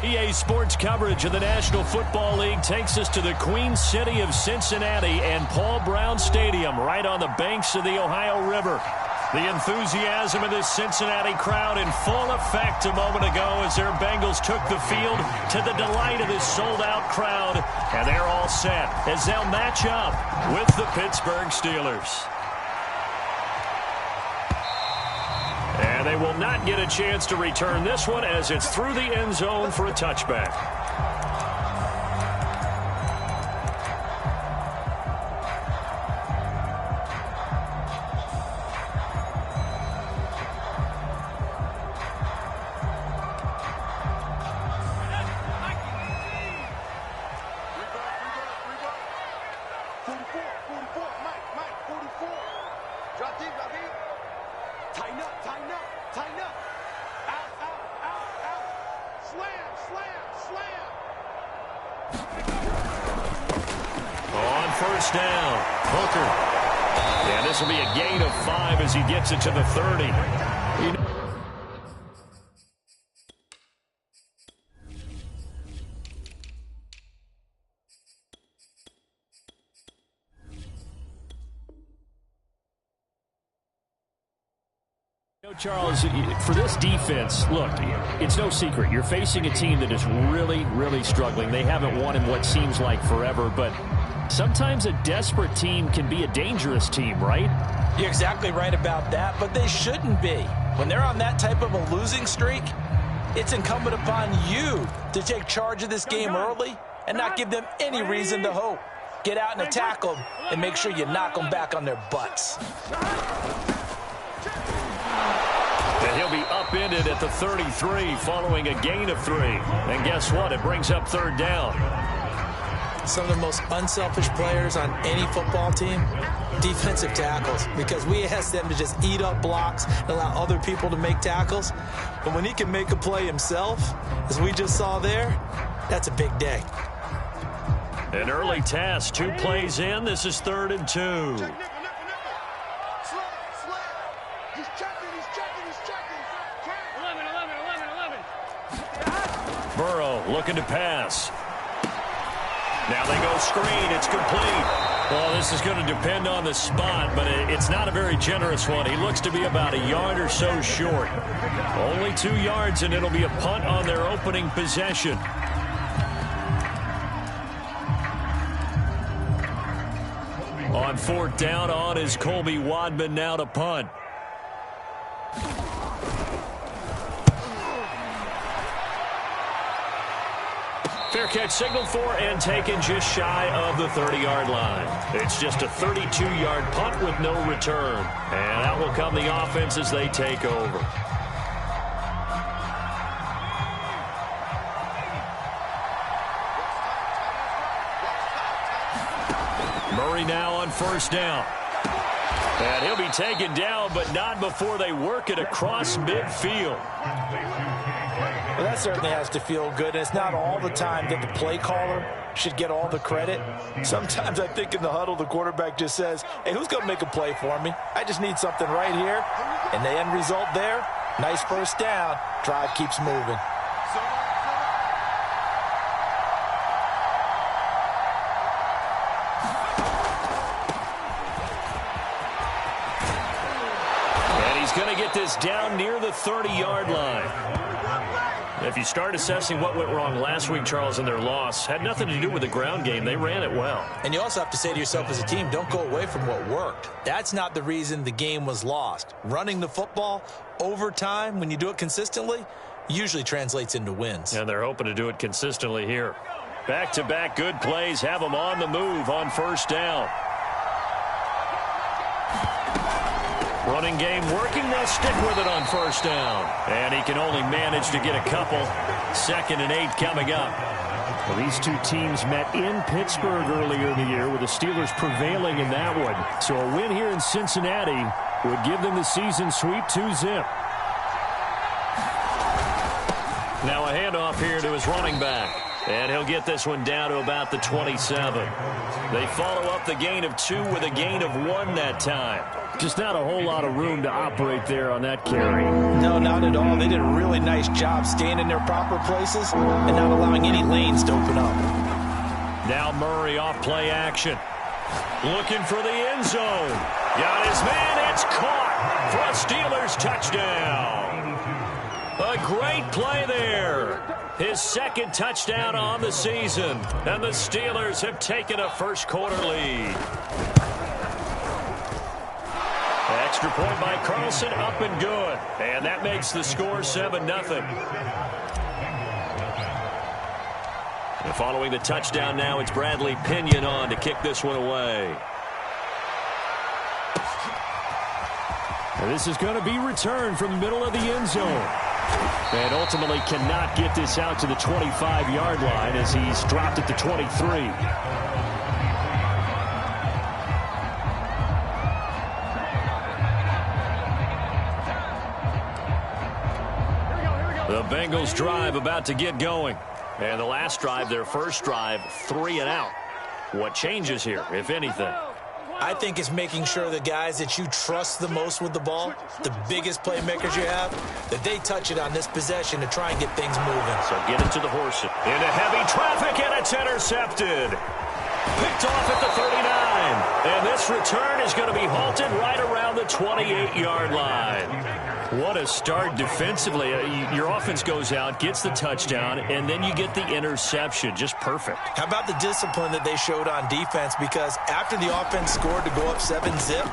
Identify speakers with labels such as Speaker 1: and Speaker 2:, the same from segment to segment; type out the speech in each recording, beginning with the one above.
Speaker 1: EA Sports coverage of the National Football League takes us to the Queen City of Cincinnati and Paul Brown Stadium right on the banks of the Ohio River. The enthusiasm of this Cincinnati crowd in full effect a moment ago as their Bengals took the field to the delight of this sold-out crowd. And they're all set as they'll match up with the Pittsburgh Steelers. And they will not get a chance to return this one as it's through the end zone for a touchback. First down, Hooker. And this will be a gain of 5 as he gets it to the 30. Charles, for this defense, look, it's no secret. You're facing a team that is really, really struggling. They haven't won in what seems like forever, but sometimes a desperate team can be a dangerous team, right?
Speaker 2: You're exactly right about that, but they shouldn't be. When they're on that type of a losing streak, it's incumbent upon you to take charge of this game early and not give them any reason to hope. Get out and attack them and make sure you knock them back on their butts.
Speaker 1: And he'll be upended at the 33 following a gain of 3. And guess what? It brings up third down.
Speaker 2: Some of the most unselfish players on any football team, defensive tackles, because we ask them to just eat up blocks and allow other people to make tackles. But when he can make a play himself, as we just saw there, that's a big day.
Speaker 1: An early task, 2 plays in. This is 3rd and 2. Burrow looking to pass. Now they go screen. It's complete. Well, this is going to depend on the spot, but it's not a very generous one. He looks to be about a yard or so short. Only 2 yards, and it'll be a punt on their opening possession. On 4th down, on is Colby Wadman now to punt. Fair catch signaled for and taken just shy of the 30-yard line. It's just a 32-yard punt with no return. And out will come the offense as they take over. Murray now on 1st down. And he'll be taken down, but not before they work it across midfield.
Speaker 2: Well, that certainly has to feel good. And it's not all the time that the play caller should get all the credit. Sometimes I think in the huddle, the quarterback just says, hey, who's going to make a play for me? I just need something right here. And the end result there, nice first down. Drive keeps moving.
Speaker 1: And he's going to get this down near the 30-yard line. If you start assessing what went wrong last week, Charles, in their loss, had nothing to do with the ground game. They ran it well.
Speaker 2: And you also have to say to yourself as a team, don't go away from what worked. That's not the reason the game was lost. Running the football over time, when you do it consistently, usually translates into wins.
Speaker 1: And they're hoping to do it consistently here. Back-to-back good plays have them on the move on 1st down. Running game working. They'll stick with it on 1st down. And he can only manage to get a couple. 2nd and 8 coming up. Well, these two teams met in Pittsburgh earlier in the year with the Steelers prevailing in that one. So a win here in Cincinnati would give them the season sweep 2-zip. Now a handoff here to his running back. And he'll get this one down to about the 27. They follow up the gain of 2 with a gain of 1 that time. Just not a whole lot of room to operate there on that carry.
Speaker 2: No, not at all. They did a really nice job staying in their proper places and not allowing any lanes to open up.
Speaker 1: Now Murray off play action. Looking for the end zone. Got his man. It's caught for a Steelers touchdown. A great play there. His second touchdown on the season. And the Steelers have taken a first-quarter lead. Extra point by Carlson, up and good. And that makes the score 7-0. And following the touchdown now, it's Bradley Pinion on to kick this one away. And this is going to be returned from the middle of the end zone. And ultimately cannot get this out to the 25-yard line as he's dropped at the 23. The Bengals drive about to get going. And the last drive, their first drive, 3 and out. What changes here, if anything?
Speaker 2: I think it's making sure the guys that you trust the most with the ball, the biggest playmakers you have, that they touch it on this possession to try and get things moving.
Speaker 1: So get it to the horse. Into heavy traffic, and it's intercepted. Picked off at the 39. And this return is going to be halted right around the 28-yard line. What a start defensively. Your offense goes out, gets the touchdown, and then you get the interception. Just perfect.
Speaker 2: How about the discipline that they showed on defense? Because after the offense scored to go up 7-zip,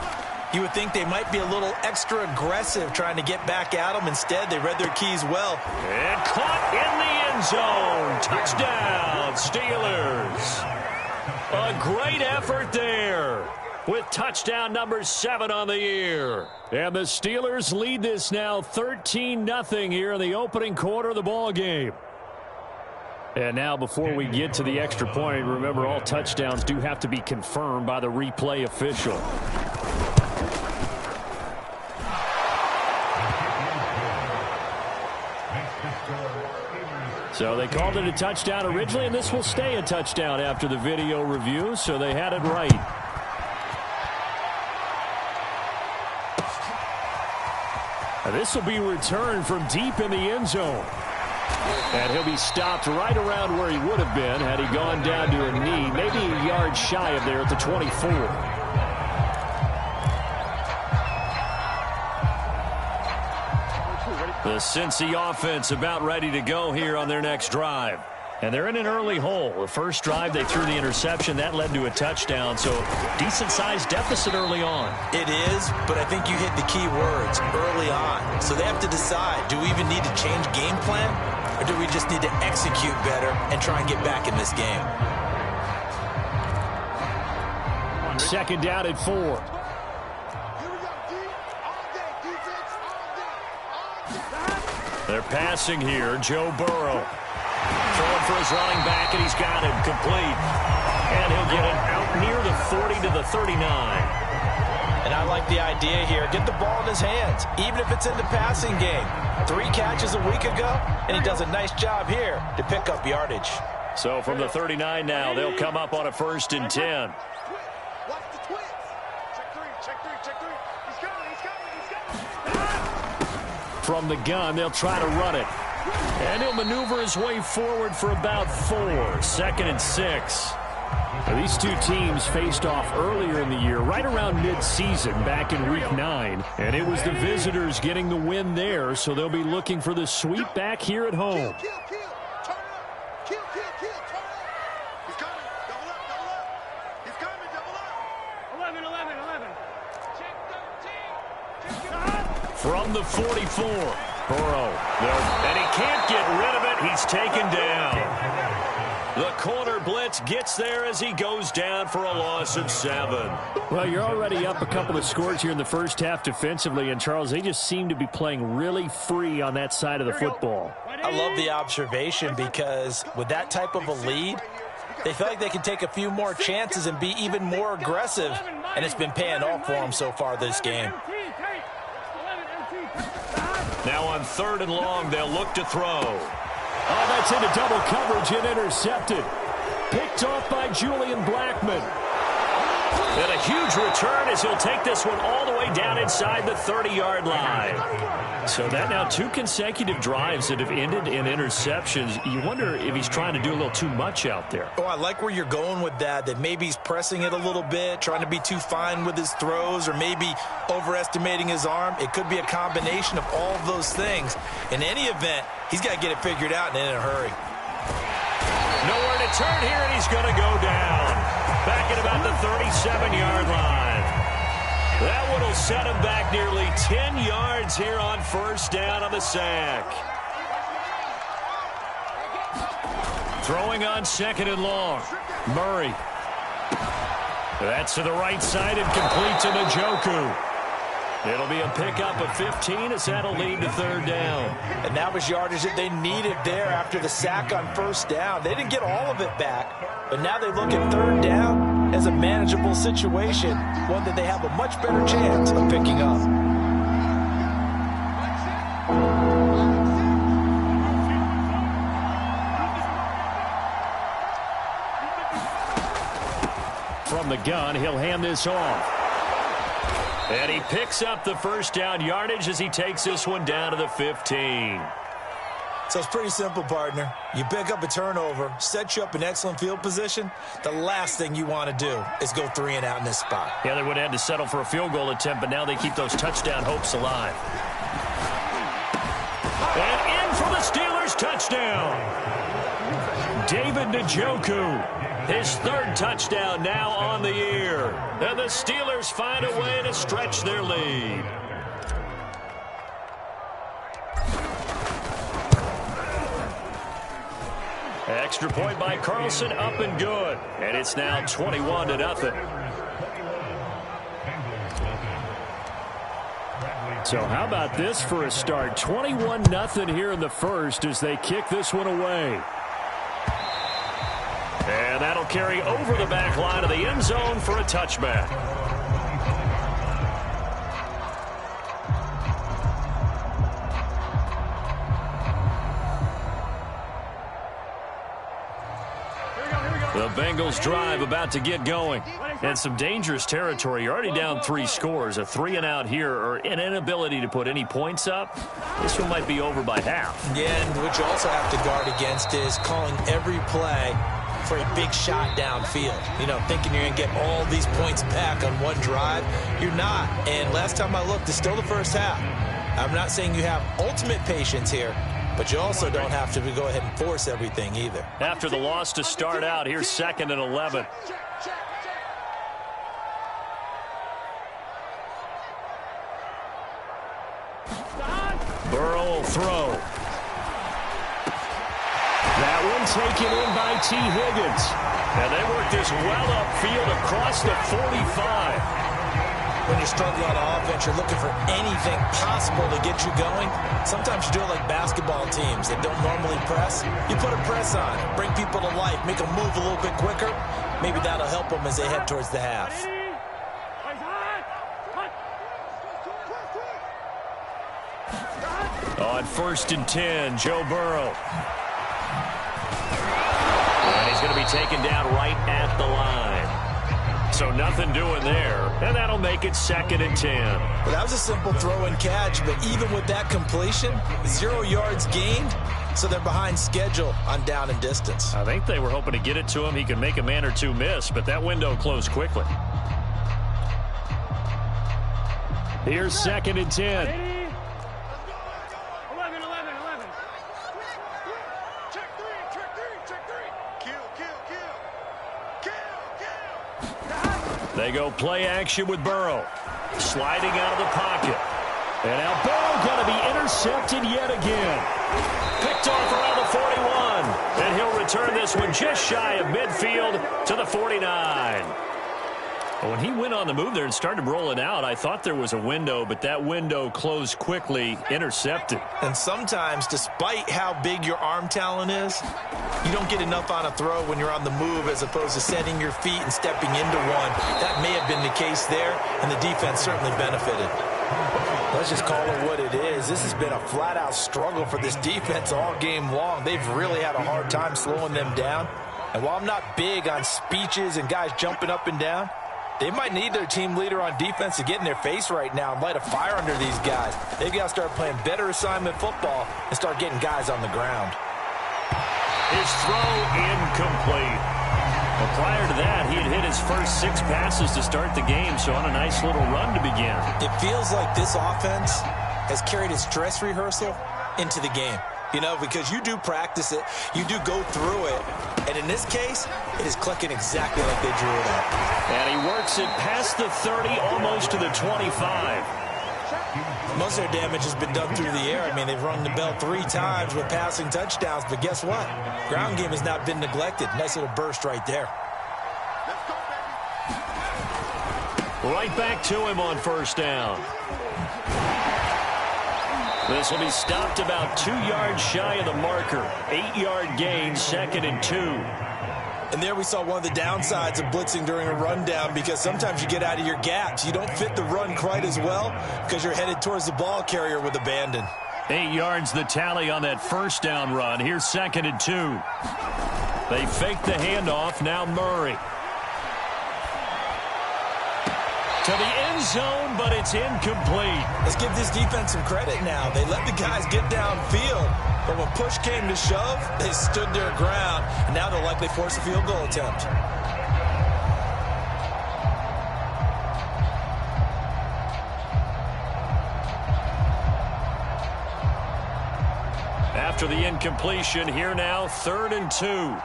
Speaker 2: you would think they might be a little extra aggressive trying to get back at them. Instead, they read their keys well.
Speaker 1: And caught in the end zone. Touchdown, Steelers. A great effort there, with touchdown number 7 on the year. And the Steelers lead this now 13-0 here in the opening quarter of the ball game. And now before we get to the extra point, remember all touchdowns do have to be confirmed by the replay official. So they called it a touchdown originally, and this will stay a touchdown after the video review, so they had it right. This will be returned from deep in the end zone. And he'll be stopped right around where he would have been had he gone down to a knee, maybe a yard shy of there at the 24. The Cincy offense about ready to go here on their next drive. And they're in an early hole. The first drive, they threw the interception. That led to a touchdown, so decent-sized deficit early on.
Speaker 2: It is, but I think you hit the key words, early on. So they have to decide, do we even need to change game plan, or do we just need to execute better and try and get back in this game?
Speaker 1: Second down at 4. They're passing here. Joe Burrow. Throwing for his running back, and he's got him complete. And he'll get it out near the 40 to the 39.
Speaker 2: And I like the idea here. Get the ball in his hands, even if it's in the passing game. 3 catches a week ago, and he does a nice job here to pick up yardage.
Speaker 1: So from the 39 now, they'll come up on a 1st and 10. From the gun, they'll try to run it. And he'll maneuver his way forward for about 4. 2nd and 6. Now, these two teams faced off earlier in the year, right around mid-season, back in Week 9. And it was the visitors getting the win there, so they'll be looking for the sweep back here at home. From the 44, Burrow, and he can't get rid of it. He's taken down. The corner blitz gets there as he goes down for a loss of 7. Well, you're already up a couple of scores here in the first half defensively, and Charles, they just seem to be playing really free on that side of the football.
Speaker 2: I love the observation because with that type of a lead, they feel like they can take a few more chances and be even more aggressive, and it's been paying off for them so far this game.
Speaker 1: Now on 3rd and long, they'll look to throw. Oh, that's into double coverage and intercepted. Picked off by Julian Blackmon. And a huge return as he'll take this one all the way down inside the 30-yard line. So that now 2 consecutive drives that have ended in interceptions. You wonder if he's trying to do a little too much out there.
Speaker 2: Oh, I like where you're going with that maybe he's pressing it a little bit, trying to be too fine with his throws, or maybe overestimating his arm. It could be a combination of all of those things. In any event, he's got to get it figured out and in a hurry.
Speaker 1: Nowhere to turn here, and he's going to go down. Back at about the 37-yard line. That one will set him back nearly 10 yards here on first down on the sack. Throwing on second and long. Murray. That's to the right side and complete to Njoku. It'll be a pickup of 15 as that'll lead to third down.
Speaker 2: And that was yardage that they needed there after the sack on first down. They didn't get all of it back, but now they look at third down as a manageable situation, one that they have a much better chance of picking up.
Speaker 1: From the gun, he'll hand this off. And he picks up the first down yardage as he takes this one down to the 15.
Speaker 2: So it's pretty simple, partner. You pick up a turnover, set you up in excellent field position. The last thing you want to do is go 3 and out in this spot.
Speaker 1: Yeah, they would have had to settle for a field goal attempt, but now they keep those touchdown hopes alive. And in for the Steelers touchdown. David Njoku. His third touchdown now on the year. And the Steelers find a way to stretch their lead. Extra point by Carlson, up and good. And it's now 21-0. So how about this for a start? 21-0 here in the first as they kick this one away. And that'll carry over the back line of the end zone for a touchback. The Bengals drive about to get going. And some dangerous territory. You're already down 3 scores. A 3 and out here, or an inability to put any points up. This one might be over by half.
Speaker 2: Yeah, and what you also have to guard against is calling every play for a big shot downfield. You know, thinking you're going to get all these points back on one drive. You're not. And last time I looked, it's still the first half. I'm not saying you have ultimate patience here, but you also don't have to go ahead and force everything either.
Speaker 1: After the loss to start out, here's 2nd and 11. Burrow will throw. That one taken in by T. Higgins. And they work this well upfield across the 45.
Speaker 2: When you're struggling on offense, you're looking for anything possible to get you going. Sometimes you do it like basketball teams that don't normally press. You put a press on, bring people to life, make them move a little bit quicker. Maybe that'll help them as they head towards the half.
Speaker 1: On 1st and 10, Joe Burrow. And he's going to be taken down right at the line. So nothing doing there, and that'll make it 2nd and 10.
Speaker 2: Well, that was a simple throw and catch, but even with that completion, 0 yards gained, so they're behind schedule on down and distance.
Speaker 1: I think they were hoping to get it to him. He could make a man or two miss, but that window closed quickly. Here's 2nd and 10. They go play action with Burrow. Sliding out of the pocket. And now Burrow going to be intercepted yet again. Picked off around the 41. And he'll return this one just shy of midfield to the 49. When he went on the move there and started rolling out, I thought there was a window, but that window closed quickly, intercepted.
Speaker 2: And sometimes, despite how big your arm talent is, you don't get enough on a throw when you're on the move as opposed to setting your feet and stepping into one. That may have been the case there, and the defense certainly benefited. Let's just call it what it is. This has been a flat-out struggle for this defense all game long. They've really had a hard time slowing them down. And while I'm not big on speeches and guys jumping up and down, they might need their team leader on defense to get in their face right now and light a fire under these guys. They've got to start playing better assignment football and start getting guys on the ground.
Speaker 1: His throw incomplete. Well, prior to that, he had hit his first 6 passes to start the game, so on a nice little run to begin.
Speaker 2: It feels like this offense has carried its dress rehearsal into the game. You know, because you do practice it, you do go through it, and in this case, it is clicking exactly like they drew it up.
Speaker 1: And he works it past the 30, almost to the 25.
Speaker 2: Most of their damage has been done through the air. I mean, they've rung the bell 3 times with passing touchdowns, but guess what? Ground game has not been neglected. Nice little burst right there.
Speaker 1: Right back to him on first down. This will be stopped about 2 yards shy of the marker. 8-yard gain, 2nd and 2.
Speaker 2: And there we saw one of the downsides of blitzing during a rundown, because sometimes you get out of your gaps. You don't fit the run quite as well because you're headed towards the ball carrier with abandon.
Speaker 1: 8 yards the tally on that first down run. Here's 2nd and 2. They fake the handoff. Now Murray. To the end zone, but it's incomplete.
Speaker 2: Let's give this defense some credit now. They let the guys get downfield, but when push came to shove, they stood their ground, and now they'll likely force a field goal attempt.
Speaker 1: After the incompletion, here now, 3rd and 2.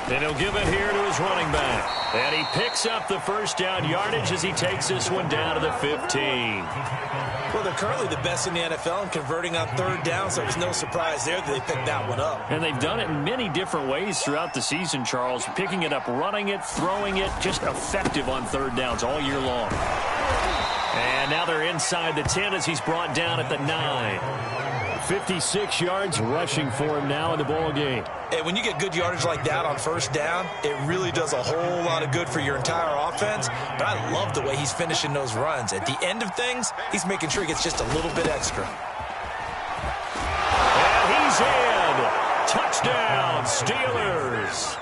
Speaker 1: And he'll give it here to his running back. And he picks up the first down yardage as he takes this one down to the 15.
Speaker 2: Well, they're currently the best in the NFL in converting on 3rd down, so it was no surprise there that they picked that one up.
Speaker 1: And they've done it in many different ways throughout the season, Charles. Picking it up, running it, throwing it, just effective on 3rd downs all year long. And now they're inside the 10 as he's brought down at the 9. 56 yards rushing for him now in the ball game.
Speaker 2: And when you get good yardage like that on 1st down, it really does a whole lot of good for your entire offense. But I love the way he's finishing those runs. At the end of things, he's making sure he gets just a little bit extra.
Speaker 1: And he's in. Touchdown, Steelers.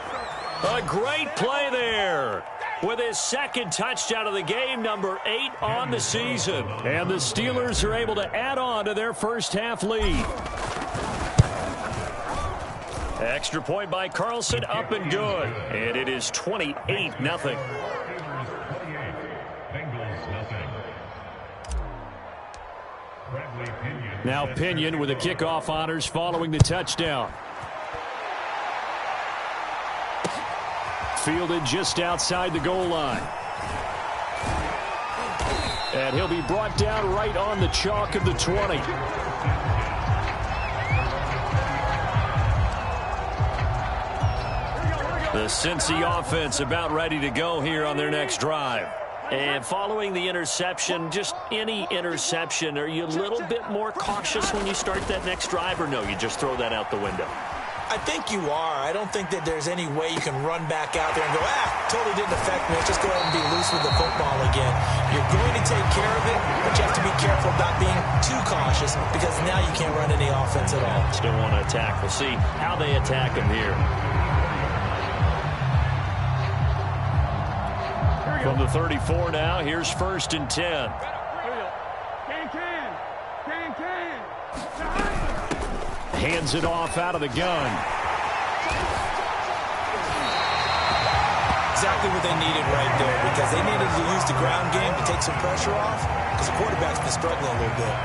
Speaker 1: A great play there. With his 2nd touchdown of the game, number 8 on the season. And the Steelers are able to add on to their first half lead. Extra point by Carlson, up and good. And it is 28-0. Now Pinion with the kickoff honors following the touchdown. Fielded just outside the goal line. And he'll be brought down right on the chalk of the 20. The Cincy offense about ready to go here on their next drive. And following the interception, just any interception, are you a little bit more cautious when you start that next drive, or no, you just throw that out the window?
Speaker 2: I think you are. I don't think that there's any way you can run back out there and go, totally didn't affect me. Let's just go ahead and be loose with the football again. You're going to take care of it, but you have to be careful about being too cautious, because now you can't run any offense at all.
Speaker 1: Still want to attack. We'll see how they attack him here. From the 34 now, here's 1st and 10. Hands it off out of the gun.
Speaker 2: Exactly what they needed right there, because they needed to use the ground game to take some pressure off, because the quarterback's been struggling a little bit.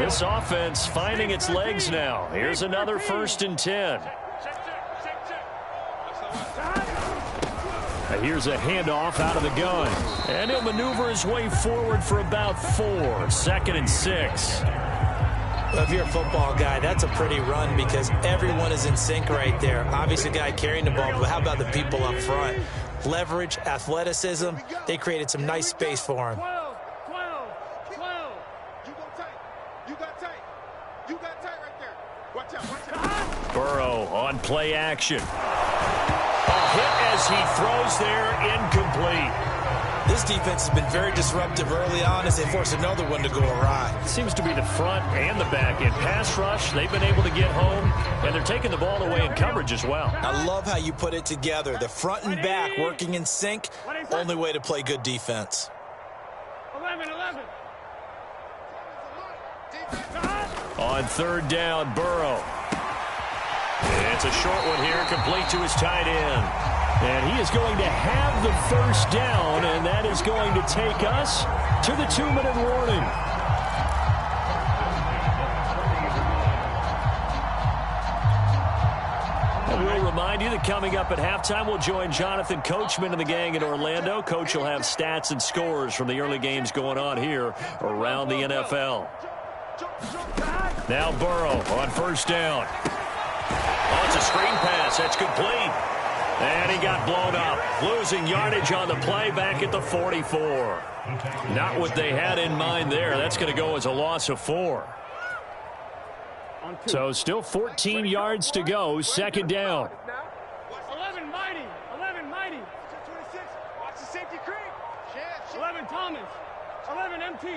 Speaker 1: This offense finding its legs now. Here's another 1st and 10. Here's a handoff out of the gun. And he'll maneuver his way forward for about 4. 2nd and 6.
Speaker 2: Well, if you're a football guy, that's a pretty run, because everyone is in sync right there. Obviously, the guy carrying the ball, but how about the people up front? Leverage, athleticism, they created some nice space for him.
Speaker 1: On play action. A hit as he throws there, incomplete.
Speaker 2: This defense has been very disruptive early on as they force another one to go awry.
Speaker 1: It seems to be the front and the back end. Pass rush, they've been able to get home, and they're taking the ball away in coverage as well.
Speaker 2: I love how you put it together. The front and back working in sync, only way to play good defense.
Speaker 3: 11.
Speaker 1: On third down, Burrow. It's a short one here, complete to his tight end. And he is going to have the first down, and that is going to take us to the 2-minute warning. And we'll remind you that coming up at halftime, we'll join Jonathan Coachman and the gang in Orlando. Coach will have stats and scores from the early games going on here around the NFL. Now Burrow on first down. Oh, it's a screen pass. That's complete. And he got blown up. Losing yardage on the play back at the 44. Not what they had in mind there. That's going to go as a loss of 4. So still 14 yards to go. Second down.
Speaker 3: 11 mighty. 26. Watch the safety creep. 11 Thomas. 11 MT.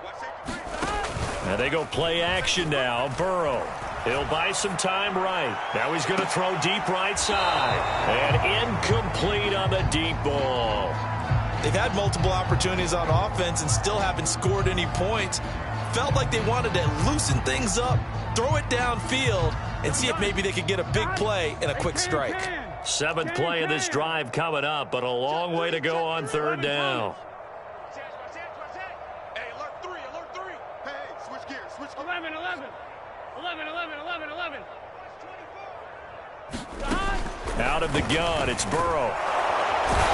Speaker 3: Watch safety creep.
Speaker 1: And they go play action now. Burrow. He'll buy some time right. Now he's going to throw deep right side. And incomplete on the deep ball.
Speaker 2: They've had multiple opportunities on offense and still haven't scored any points. Felt like they wanted to loosen things up, throw it downfield, and see if maybe they could get a big play and a quick strike.
Speaker 1: 7th play of this drive coming up, but a long way to go on third down.
Speaker 3: Hey, alert 3. Hey, switch gears. 11. 11.
Speaker 1: Out of the gun, it's Burrow.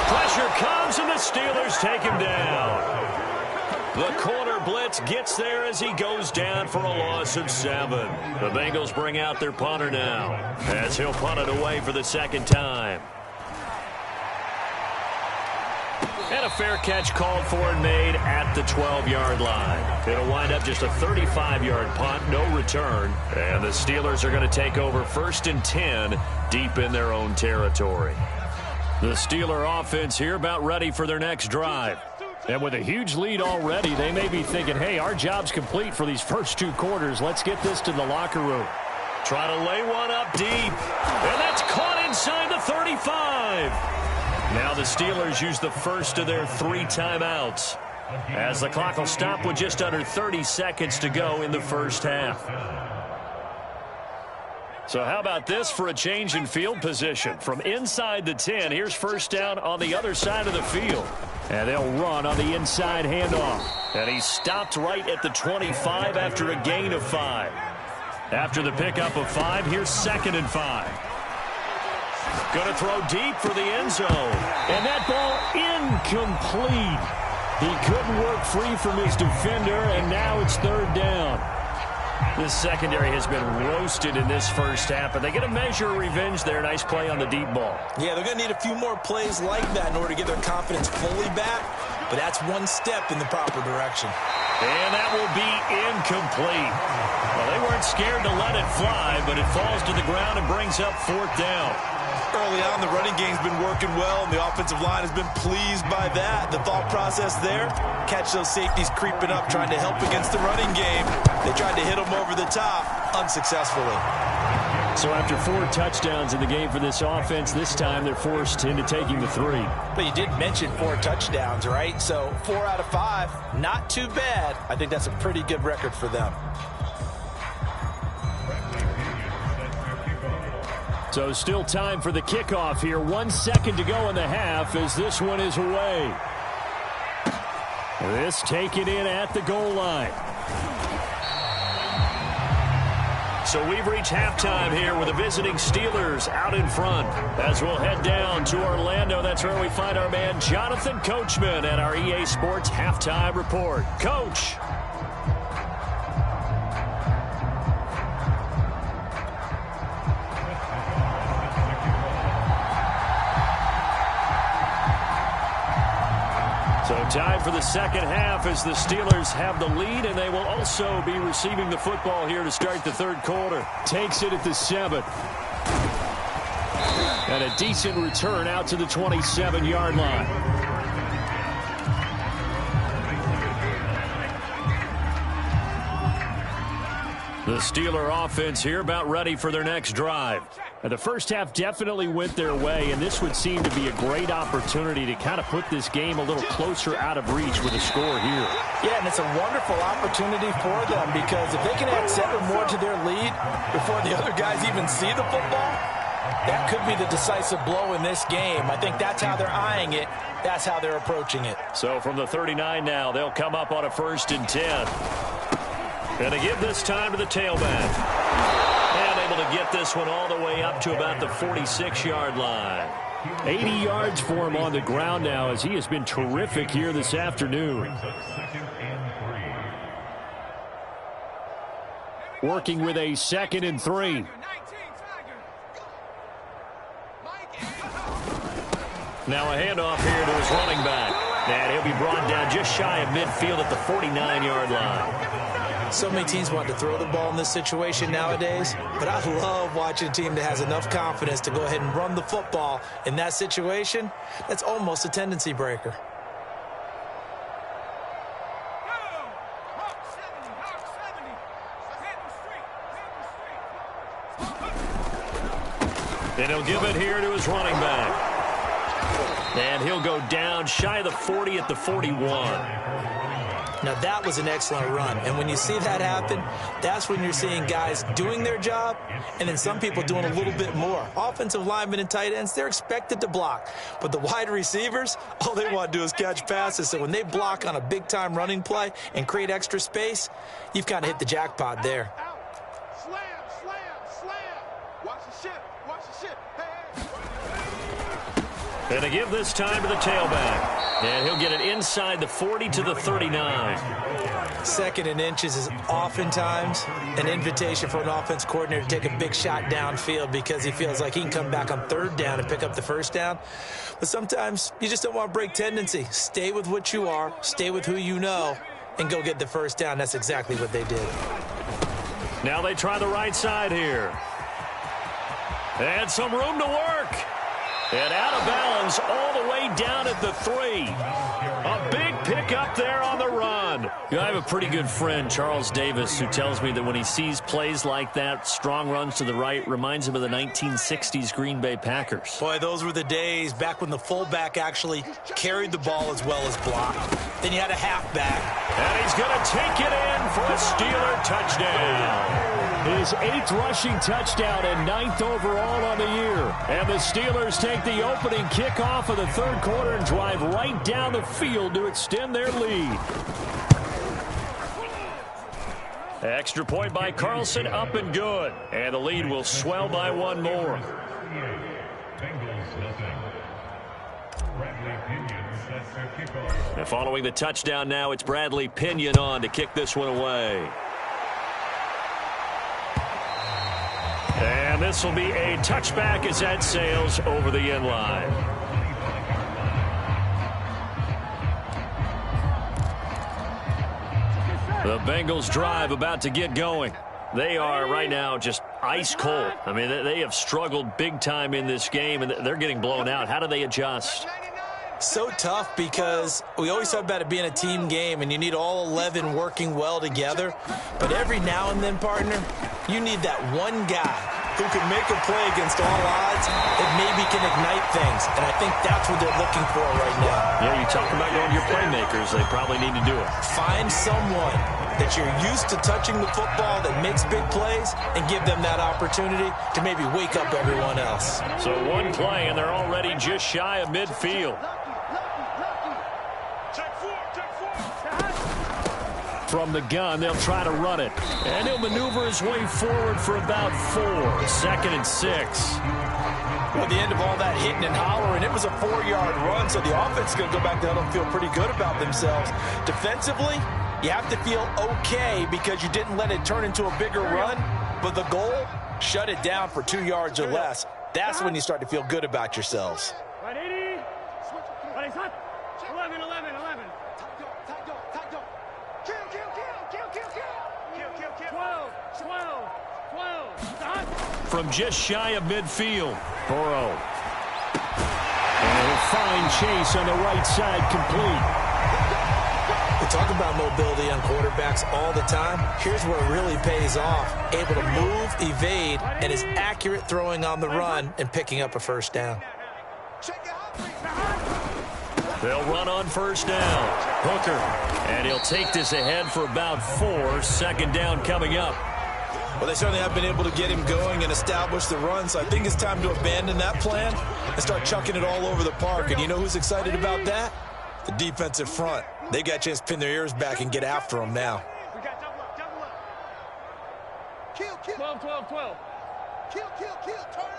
Speaker 1: Pressure comes, and the Steelers take him down. The corner blitz gets there as he goes down for a loss of 7. The Bengals bring out their punter now as he'll punt it away for the second time. And a fair catch called for and made at the 12-yard line. It'll wind up just a 35-yard punt, no return. And the Steelers are going to take over 1st and 10 deep in their own territory. The Steeler offense here about ready for their next drive. And with a huge lead already, they may be thinking, hey, our job's complete for these first 2 quarters. Let's get this to the locker room. Try to lay one up deep. And that's caught inside the 35. Now the Steelers use the first of their 3 timeouts, as the clock will stop with just under 30 seconds to go in the first half. So how about this for a change in field position? From inside the 10, here's first down on the other side of the field. And they'll run on the inside handoff. And he stopped right at the 25 after a gain of 5. After the pickup of 5, here's 2nd and 5. Going to throw deep for the end zone. And that ball incomplete. He couldn't work free from his defender, and now it's 3rd down. This secondary has been roasted in this first half, but they get a measure of revenge there. Nice play on the deep ball.
Speaker 2: Yeah, they're going to need a few more plays like that in order to get their confidence fully back, but that's one step in the proper direction.
Speaker 1: And that will be incomplete. Well, they weren't scared to let it fly, but it falls to the ground and brings up 4th down.
Speaker 2: Early on, the running game's been working well, and the offensive line has been pleased by that. The thought process there, catch those safeties creeping up, trying to help against the running game. They tried to hit them over the top, unsuccessfully.
Speaker 1: So after 4 touchdowns in the game for this offense, this time they're forced into taking the 3.
Speaker 2: But you did mention 4 touchdowns, right? So 4 out of 5, not too bad. I think that's a pretty good record for them.
Speaker 1: So still time for the kickoff here. 1 second to go in the half as this one is away. This taken in at the goal line. So we've reached halftime here with the visiting Steelers out in front. As we'll head down to Orlando, that's where we find our man Jonathan Coachman at our EA Sports Halftime Report. Coach. So time for the second half as the Steelers have the lead, and they will also be receiving the football here to start the third quarter. Takes it at the 7. And a decent return out to the 27-yard line. The Steeler offense here about ready for their next drive. And the first half definitely went their way, and this would seem to be a great opportunity to kind of put this game a little closer out of reach with a score here.
Speaker 2: Yeah, and it's a wonderful opportunity for them because if they can add 7 more to their lead before the other guys even see the football, that could be the decisive blow in this game. I think that's how they're eyeing it. That's how they're approaching it.
Speaker 1: So from the 39 now, they'll come up on a 1st and 10. Going to give this time to the tailback. And able to get this one all the way up to about the 46-yard line. 80 yards for him on the ground now as he has been terrific here this afternoon. Working with a 2nd and 3. Now a handoff here to his running back. And he'll be brought down just shy of midfield at the 49-yard line.
Speaker 2: So many teams want to throw the ball in this situation nowadays, but I love watching a team that has enough confidence to go ahead and run the football in that situation. That's almost a tendency breaker.
Speaker 1: And he'll give it here to his running back. And he'll go down shy of the 40 at the 41.
Speaker 2: Now, that was an excellent run. And when you see that happen, that's when you're seeing guys doing their job and then some people doing a little bit more. Offensive linemen and tight ends, they're expected to block. But the wide receivers, all they want to do is catch passes. So when they block on a big-time running play and create extra space, you've kind of hit the jackpot there.
Speaker 3: Slam, slam, slam. Watch the ship, watch the ship. Hey.
Speaker 1: And to give this time to the tailback. And he'll get it inside the 40 to the 39.
Speaker 2: 2nd and inches is oftentimes an invitation for an offense coordinator to take a big shot downfield because he feels like he can come back on 3rd down and pick up the 1st down. But sometimes you just don't want to break tendency. Stay with what you are, stay with who you know, and go get the 1st down. That's exactly what they did.
Speaker 1: Now they try the right side here. And some room to work. And out of bounds all the way down at the 3. A big pickup there on the run. I have a pretty good friend, Charles Davis, who tells me that when he sees plays like that, strong runs to the right, reminds him of the 1960s Green Bay Packers.
Speaker 2: Boy, those were the days back when the fullback actually carried the ball as well as blocked. Then you had a halfback.
Speaker 1: And he's going to take it in for a Steeler touchdown. His 8th rushing touchdown and 9th overall on the year. And the Steelers take the opening kickoff of the 3rd quarter and drive right down the field to extend their lead. Extra point by Carlson, up and good. And the lead will swell by 1 more. And following the touchdown now, it's Bradley Pinion on to kick this one away. And this will be a touchback as that sails over the end line. The Bengals drive about to get going. They are right now just ice cold. I mean, they have struggled big time in this game, and they're getting blown out. How do they adjust?
Speaker 2: So tough because we always talk about it being a team game, and you need all 11 working well together. But every now and then, partner, you need that one guy who can make a play against all odds that maybe can ignite things. And I think that's what they're looking for right now.
Speaker 1: Yeah, you talk about going to your playmakers. They probably need to do it.
Speaker 2: Find someone that you're used to touching the football that makes big plays and give them that opportunity to maybe wake up everyone else.
Speaker 1: So one play, and they're already just shy of midfield. From the gun, they'll try to run it. And he'll maneuver his way forward for about 4. 2nd and 6.
Speaker 2: Well, at the end of all that hitting and hollering, it was a 4-yard run, so the offense is going to go back to huddle and feel pretty good about themselves. Defensively, you have to feel okay because you didn't let it turn into a bigger run, but the goal, shut it down for 2 yards or less. That's when you start to feel good about yourselves.
Speaker 4: 11, 11, 11.
Speaker 3: Tight dog. Kill.
Speaker 4: 12, 12, 12. Stop.
Speaker 1: From just shy of midfield, Burrow. And a fine chase on the right side, complete.
Speaker 2: We talk about mobility on quarterbacks all the time. Here's where it really pays off. Able to move, evade, and is accurate throwing on the run and picking up a first down.
Speaker 1: They'll run on first down. Hooker. And he'll take this ahead for about 4. Second down coming up.
Speaker 2: Well, they certainly have been able to get him going and establish the run, so I think it's time to abandon that plan and start chucking it all over the park. And you know who's excited about that? The defensive front. They got a chance to pin their ears back and get after him now.
Speaker 4: We got double up.
Speaker 3: Kill.
Speaker 4: 12, 12, 12.
Speaker 3: Kill. Turn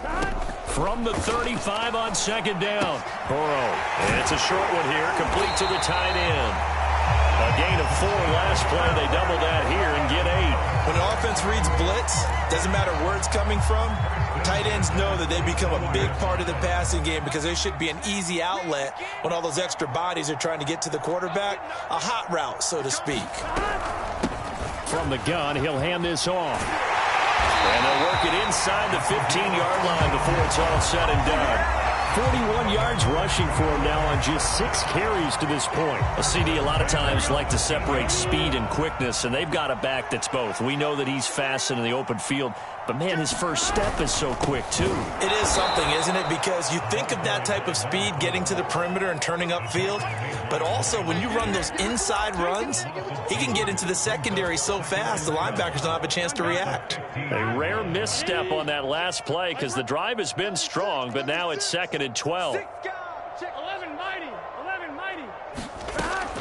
Speaker 3: up.
Speaker 1: From the 35 on second down. Burrow. And it's a short one here, complete to the tight end. A gain of 4 last play. They double that here and get 8.
Speaker 2: When an offense reads blitz, doesn't matter where it's coming from, tight ends know that they become a big part of the passing game because there should be an easy outlet when all those extra bodies are trying to get to the quarterback. A hot route, so to speak.
Speaker 1: From the gun, he'll hand this off. And they'll work it inside the 15-yard line before it's all said and done. 41 yards rushing for him now on just 6 carries to this point. A CD a lot of times like to separate speed and quickness, and they've got a back that's both. We know that he's fast in the open field, but, man, his first step is so quick, too.
Speaker 2: It is something, isn't it? Because you think of that type of speed getting to the perimeter and turning upfield, but also when you run those inside runs, he can get into the secondary so fast the linebackers don't have a chance to react.
Speaker 1: A rare misstep on that last play because the drive has been strong, but now it's 2nd and 12.
Speaker 4: 11 mighty.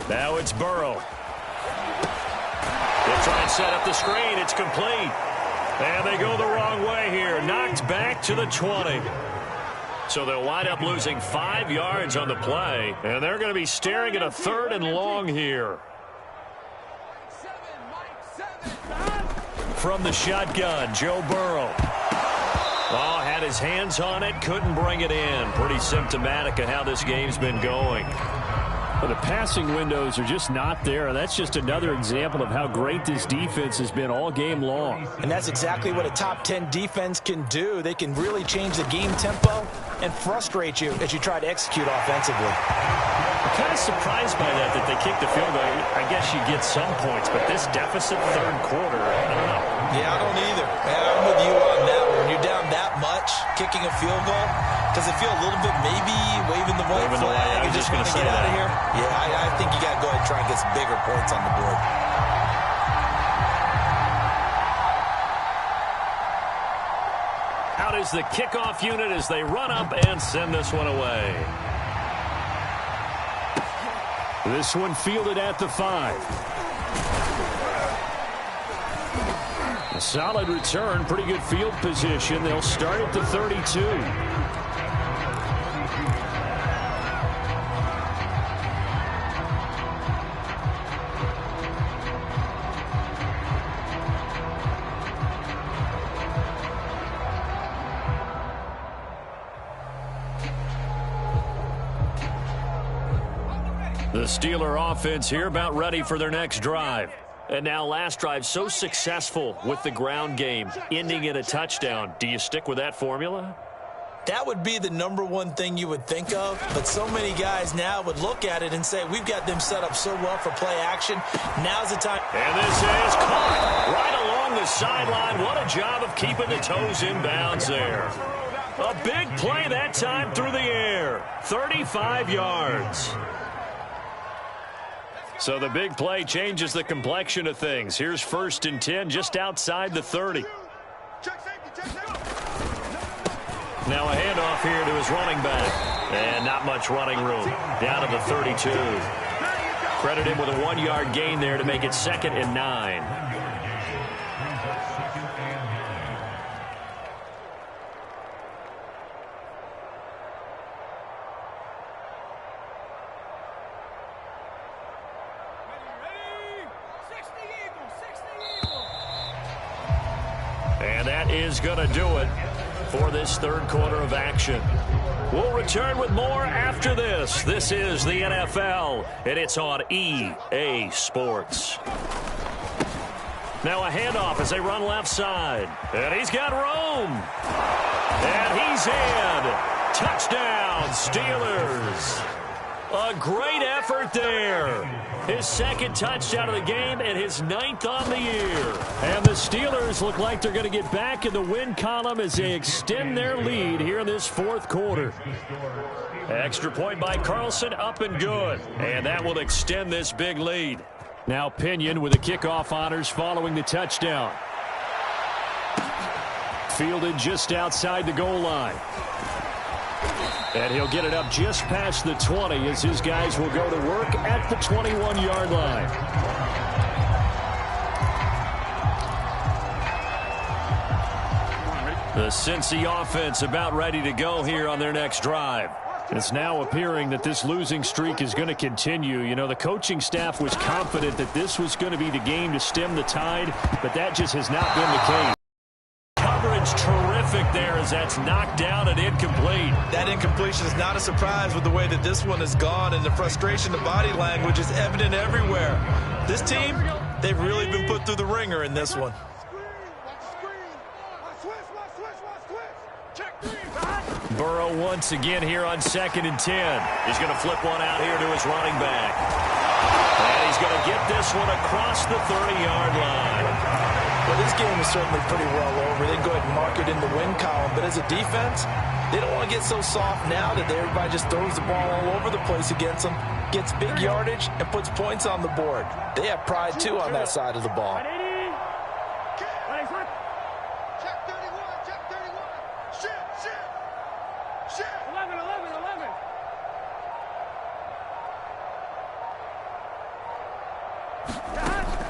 Speaker 1: Now it's Burrow. They'll try and set up the screen. It's complete. And they go the wrong way here. Knocked back to the 20. So they'll wind up losing 5 yards on the play. And they're going to be staring at a 3rd and long here. From the shotgun, Joe Burrow. Oh, had his hands on it, couldn't bring it in. Pretty symptomatic of how this game's been going. Well, the passing windows are just not there, and that's just another example of how great this defense has been all game long.
Speaker 2: And that's exactly what a top 10 defense can do. They can really change the game tempo and frustrate you as you try to execute offensively.
Speaker 1: I'm kind of surprised by that they kicked the field goal. I guess you get some points, but this deficit 3rd quarter, I don't know.
Speaker 2: Yeah, I don't either. Man, I'm with you on that. When you're down that much, kicking a field goal, does it feel a little bit maybe waving the white flag and just want to get out of here? Yeah, I think you got to go ahead and try and get some bigger points on the board.
Speaker 1: Out is the kickoff unit as they run up and send this one away. This one fielded at the 5. A solid return, pretty good field position. They'll start at the 32. The Steeler offense here about ready for their next drive. And now last drive so successful with the ground game, ending in a touchdown. Do you stick with that formula?
Speaker 2: That would be the #1 thing you would think of, but so many guys now would look at it and say, we've got them set up so well for play action. Now's the time.
Speaker 1: And this is caught right along the sideline. What a job of keeping the toes in bounds there. A big play that time through the air. 35 yards. So the big play changes the complexion of things. Here's 1st and 10 just outside the 30. Now a handoff here to his running back. And not much running room. Down to the 32. Credit him with a 1-yard gain there to make it 2nd and 9. And that is going to do it for this third quarter of action. We'll return with more after this. This is the NFL, and it's on EA Sports. Now a handoff as they run left side. And he's got room. And he's in. Touchdown, Steelers. A great effort there. His second touchdown of the game and his 9th on the year. And the Steelers look like they're going to get back in the win column as they extend their lead here in this fourth quarter. Extra point by Carlson, up and good. And that will extend this big lead. Now Pinion with the kickoff honors following the touchdown. Fielded just outside the goal line. And he'll get it up just past the 20 as his guys will go to work at the 21-yard line. The Cincy offense about ready to go here on their next drive. It's now appearing that this losing streak is going to continue. You know, the coaching staff was confident that this was going to be the game to stem the tide, but that just has not been the case. Coverage terrific there as that's knocked down and incomplete.
Speaker 2: That incompletion is not a surprise with the way that this one has gone, and the frustration, the body language is evident everywhere. This team, they've really been put through the ringer in this one.
Speaker 1: Burrow once again here on 2nd and 10. He's going to flip one out here to his running back. And he's going to get this one across the 30-yard line.
Speaker 2: Well, this game is certainly pretty well over. They go ahead and mark it in the win column. But as a defense, they don't want to get so soft now that everybody just throws the ball all over the place against them, gets big yardage, and puts points on the board. They have pride, too, on that side of the ball.
Speaker 3: Check 31, check 31. Shit.
Speaker 4: 11.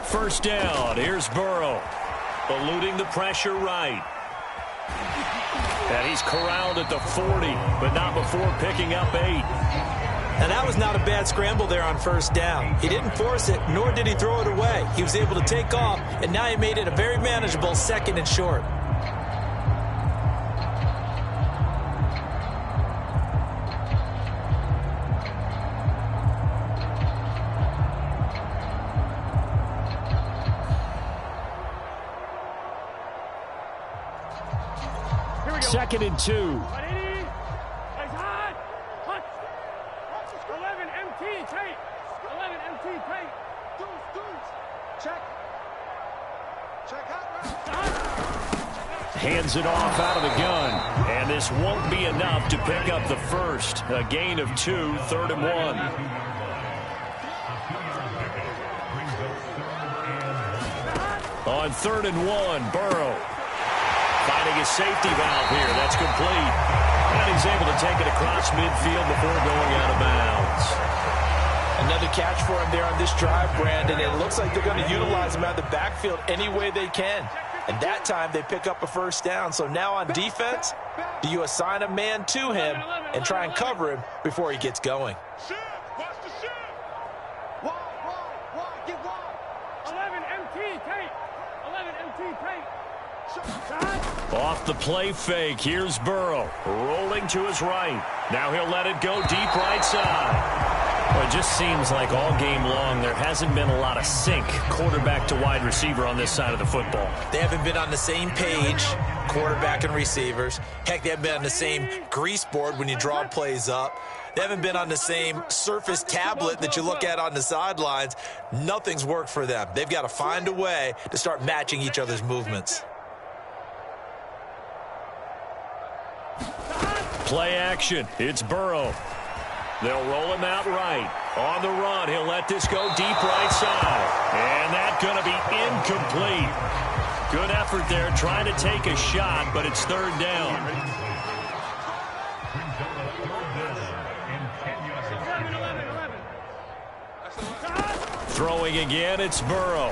Speaker 1: First down. Here's Burrow. Eluding the pressure right. And he's corralled at the 40, but not before picking up 8.
Speaker 5: And that was not a bad scramble there on first down. He didn't force it, nor did he throw it away. He was able to take off, and now he made it a very manageable 2nd and short.
Speaker 1: Second and 2.
Speaker 4: 11 MT tape. 11 MT tape.
Speaker 3: Check hot route.
Speaker 1: Hands it off out of the gun. And this won't be enough to pick up the first. A gain of 2, 3rd and 1. On 3rd and 1, Burrow finding his safety valve here. That's complete. And he's able to take it across midfield before going out of bounds.
Speaker 2: Another catch for him there on this drive, Brandon. It looks like they're going to utilize him out of the backfield any way they can. And that time they pick up a first down. So now on defense, do you assign a man to him and try and cover him before he gets going?
Speaker 3: Shit, watch the shit. Wide, get wide.
Speaker 4: 11 MT tape. 11 MT tape.
Speaker 1: Off the play fake, here's Burrow, rolling to his right. Now he'll let it go deep right side. Well, it just seems like all game long there hasn't been a lot of sync quarterback to wide receiver on this side of the football.
Speaker 5: They haven't been on the same page, quarterback and receivers. Heck, they haven't been on the same grease board when you draw plays up. They haven't been on the same Surface tablet that you look at on the sidelines. Nothing's worked for them. They've got to find a way to start matching each other's movements.
Speaker 1: Play action. It's Burrow. They'll roll him out right. On the run, he'll let this go deep right side. And that's going to be incomplete. Good effort there trying to take a shot, but it's 3rd down.
Speaker 4: 11.
Speaker 1: Throwing again, it's Burrow.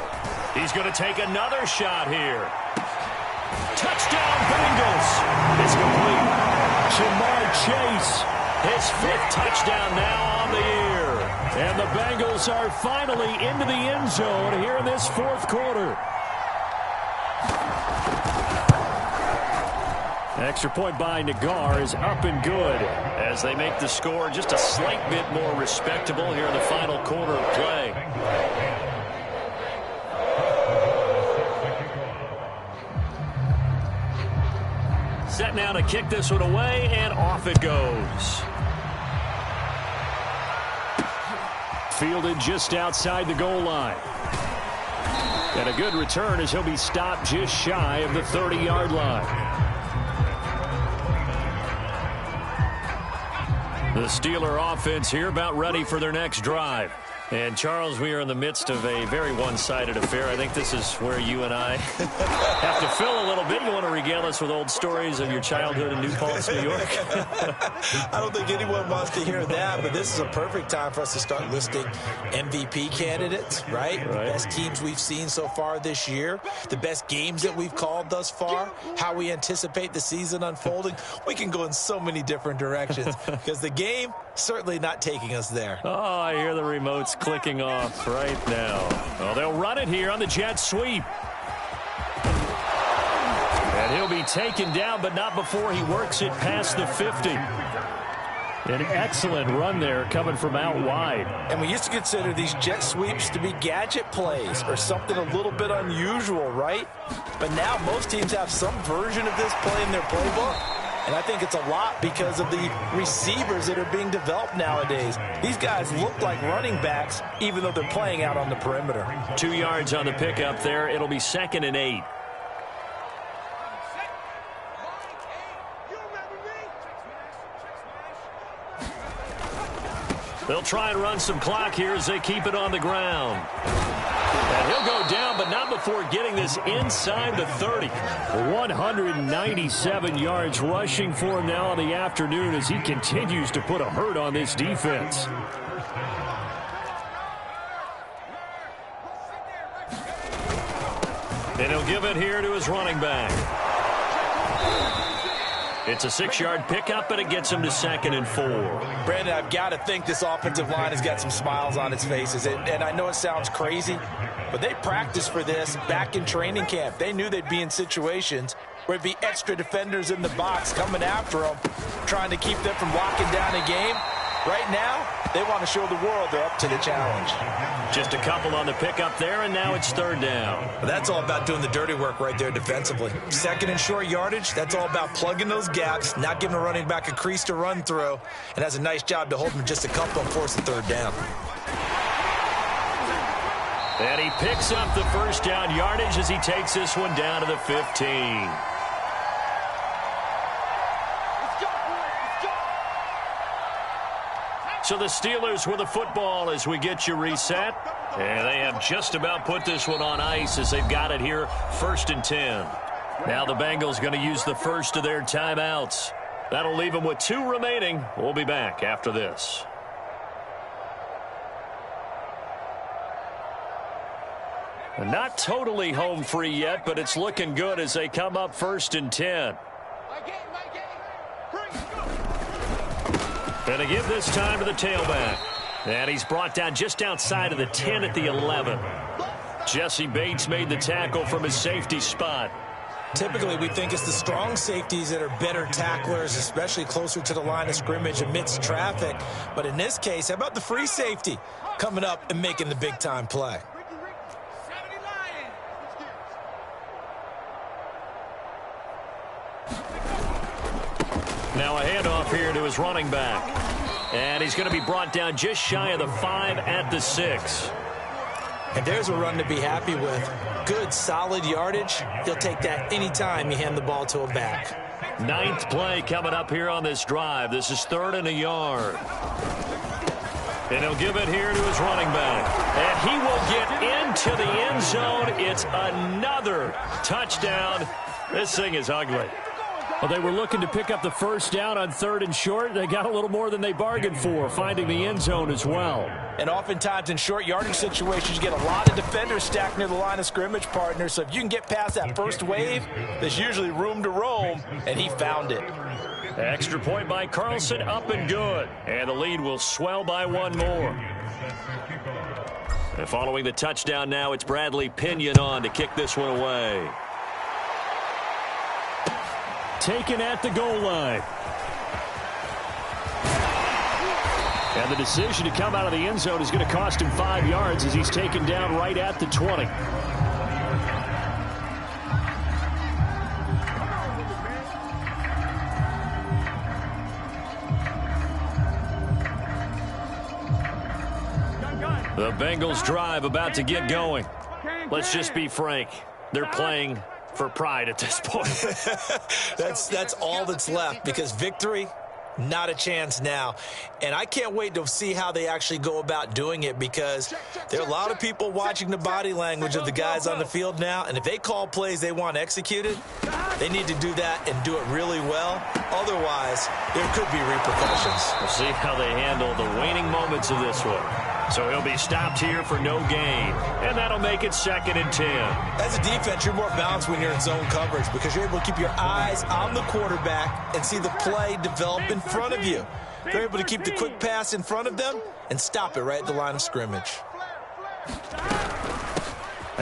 Speaker 1: He's going to take another shot here. Touchdown, Bengals. It's complete. Jamar Chase, his 5th touchdown now on the year. And the Bengals are finally into the end zone here in this 4th quarter. Extra point by Nagar is up and good as they make the score just a slight bit more respectable here in the final quarter of play. Set now to kick this one away, and off it goes. Fielded just outside the goal line. And a good return as he'll be stopped just shy of the 30-yard line. The Steeler offense here about ready for their next drive. And, Charles, we are in the midst of a very one-sided affair. I think this is where you and I have to fill a little bit. You want to regale us with old stories of your childhood in New Paltz, New York?
Speaker 5: I don't think anyone wants to hear that, but this is a perfect time for us to start listing MVP candidates, right? The best teams we've seen so far this year, the best games that we've called thus far, how we anticipate the season unfolding. We can go in so many different directions because the game certainly not taking us there.
Speaker 1: Oh, I hear the remotes clicking off right now. Oh, they'll run it here on the jet sweep. And he'll be taken down, but not before he works it past the 50. An excellent run there coming from out wide.
Speaker 2: And we used to consider these jet sweeps to be gadget plays or something a little bit unusual, right? But now most teams have some version of this play in their playbook. And I think it's a lot because of the receivers that are being developed nowadays. These guys look like running backs, even though they're playing out on the perimeter.
Speaker 1: 2 yards on the pickup there. It'll be 2nd and 8. They'll try and run some clock here as they keep it on the ground. And he'll go down, but not before getting this inside the 30. 197 yards rushing for him now in the afternoon as he continues to put a hurt on this defense. And he'll give it here to his running back. It's a 6-yard pickup, but it gets him to 2nd and 4.
Speaker 2: Brandon, I've got to think this offensive line has got some smiles on its faces. And I know it sounds crazy, but they practiced for this back in training camp. They knew they'd be in situations where it'd be extra defenders in the box coming after them, trying to keep them from locking down a game. Right now, they want to show the world they're up to the challenge.
Speaker 1: Just a couple on the pickup there, and now it's 3rd down.
Speaker 5: Well, that's all about doing the dirty work right there defensively. 2nd and short yardage, that's all about plugging those gaps, not giving a running back a crease to run through, and has a nice job to hold him just a couple and force the 3rd down.
Speaker 1: And he picks up the 1st down yardage as he takes this one down to the 15. So the Steelers with the football as we get you reset. And they have just about put this one on ice as they've got it here, 1st and 10. Now the Bengals going to use the first of their timeouts. That'll leave them with 2 remaining. We'll be back after this. Not totally home free yet, but it's looking good as they come up 1st and 10. And they give this time to the tailback. And he's brought down just outside of the 10 at the 11. Jesse Bates made the tackle from his safety spot.
Speaker 5: Typically, we think it's the strong safeties that are better tacklers, especially closer to the line of scrimmage amidst traffic. But in this case, how about the free safety coming up and making the big-time play?
Speaker 1: Now a handoff here to his running back. And he's going to be brought down just shy of the 5 at the 6.
Speaker 5: And there's a run to be happy with. Good, solid yardage. He'll take that anytime you hand the ball to a back.
Speaker 1: 9th play coming up here on this drive. This is 3rd and a yard. And he'll give it here to his running back. And he will get into the end zone. It's another touchdown. This thing is ugly. Well, they were looking to pick up the 1st down on 3rd and short. They got a little more than they bargained for, finding the end zone as well.
Speaker 2: And oftentimes in short yardage situations, you get a lot of defenders stacked near the line of scrimmage partners. So if you can get past that first wave, there's usually room to roam, and he found it.
Speaker 1: Extra point by Carlson, up and good. And the lead will swell by 1 more. And following the touchdown now, it's Bradley Pinion on to kick this one away. taken at the goal line. And the decision to come out of the end zone is going to cost him 5 yards as he's taken down right at the 20. The Bengals drive about to get going. Let's just be frank. They're playing for pride at this point.
Speaker 5: That's all that's left, because victory, not a chance now. And I can't wait to see how they actually go about doing it, because there are a lot of people watching the body language of the guys on the field now, and if they call plays they want executed, they need to do that and do it really well. Otherwise, there could be repercussions.
Speaker 1: We'll see how they handle the waning moments of this one. So he'll be stopped here for no gain, and that'll make it 2nd and 10.
Speaker 5: As a defense, you're more balanced when you're in zone coverage, because you're able to keep your eyes on the quarterback and see the play develop in front of you. You're able to keep the quick pass in front of them and stop it right at the line of scrimmage.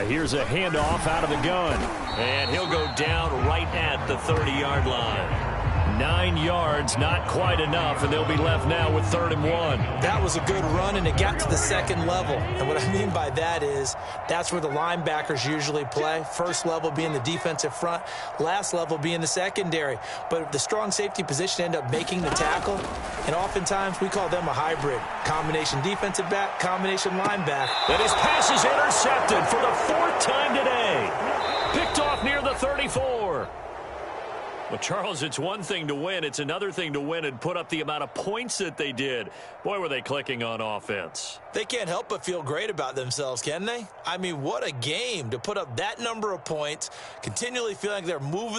Speaker 1: Here's a handoff out of the gun, and he'll go down right at the 30-yard line. 9 yards, not quite enough, and they'll be left now with 3rd and 1.
Speaker 5: That was a good run, and it got to the second level. And what I mean by that is that's where the linebackers usually play. First level being the defensive front, last level being the secondary. But the strong safety position end up making the tackle, and oftentimes we call them a hybrid. Combination defensive back, combination linebacker.
Speaker 1: And his pass is intercepted for the 4th time today. Picked off near the 34. Well, Charles, it's one thing to win. It's another thing to win and put up the amount of points that they did. Boy, were they clicking on offense.
Speaker 5: They can't help but feel great about themselves, can they? I mean, what a game to put up that number of points, continually feeling like they're moving